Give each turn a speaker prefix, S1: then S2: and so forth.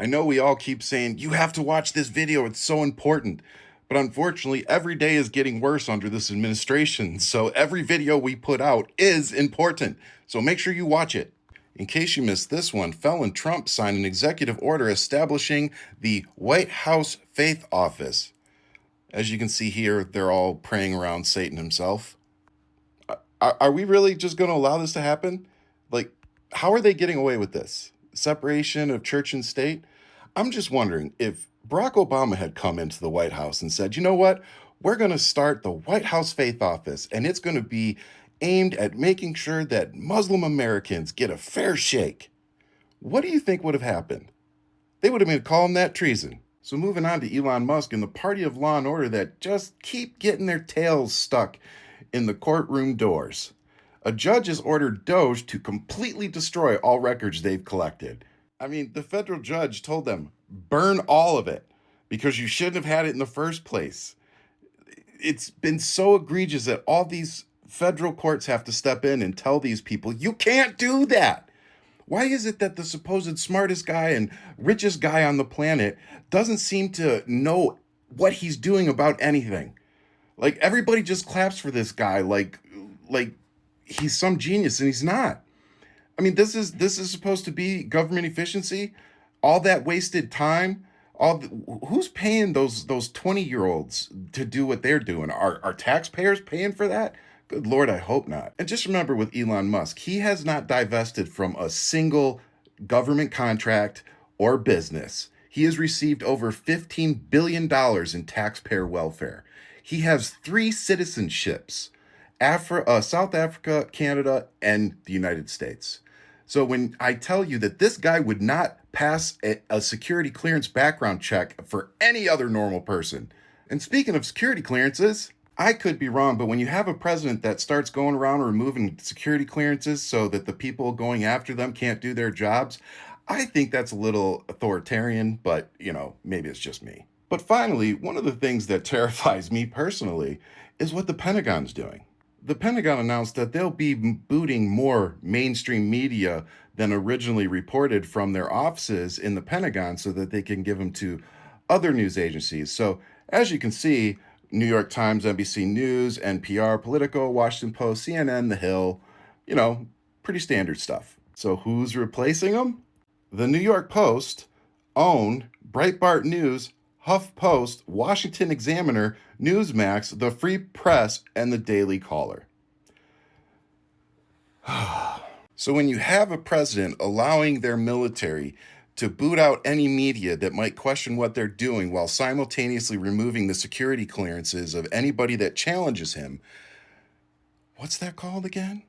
S1: I know we all keep saying, you have to watch this video, it's so important. But unfortunately, every day is getting worse under this administration. So every video we put out is important. So make sure you watch it. In case you missed this one, felon Trump signed an executive order establishing the White House Faith Office. As you can see here, they're all praying around Satan himself. Are we really just going to allow this to happen? Like, how are they getting away with this? Separation of church and state? I'm just wondering if Barack Obama had come into the White House and said, you know what? We're going to start the White House Faith Office, and it's going to be aimed at making sure that Muslim Americans get a fair shake. What do you think would have happened? They would have been calling that treason. So moving on to Elon Musk and the party of law and order that just keep getting their tails stuck in the courtroom doors. A judge has ordered Doge to completely destroy all records they've collected. I mean, the federal judge told them, burn all of it because you shouldn't have had it in the first place. It's been so egregious that all these federal courts have to step in and tell these people, you can't do that. Why is it that the supposed smartest guy and richest guy on the planet doesn't seem to know what he's doing about anything? Like everybody just claps for this guy like he's some genius and he's not. I mean, this is supposed to be government efficiency. All that wasted time. Who's paying those 20-year-olds to do what they're doing? Are taxpayers paying for that? Good Lord, I hope not. And just remember with Elon Musk, he has not divested from a single government contract or business. He has received over $15 billion in taxpayer welfare. He has 3 citizenships, South Africa, Canada, and the United States. So when I tell you that this guy would not pass a security clearance background check for any other normal person. And speaking of security clearances, I could be wrong, but when you have a president that starts going around removing security clearances so that the people going after them can't do their jobs, I think that's a little authoritarian, but, maybe it's just me. But finally, one of the things that terrifies me personally is what the Pentagon's doing. The Pentagon announced that they'll be booting more mainstream media than originally reported from their offices in the Pentagon so that they can give them to other news agencies. So, as you can see, New York Times, NBC News, NPR, Politico, Washington Post, CNN, The Hill, pretty standard stuff. So who's replacing them? The New York Post, OWN, Breitbart News, HuffPost, Washington Examiner, Newsmax, The Free Press, and The Daily Caller. So when you have a president allowing their military to boot out any media that might question what they're doing while simultaneously removing the security clearances of anybody that challenges him, what's that called again?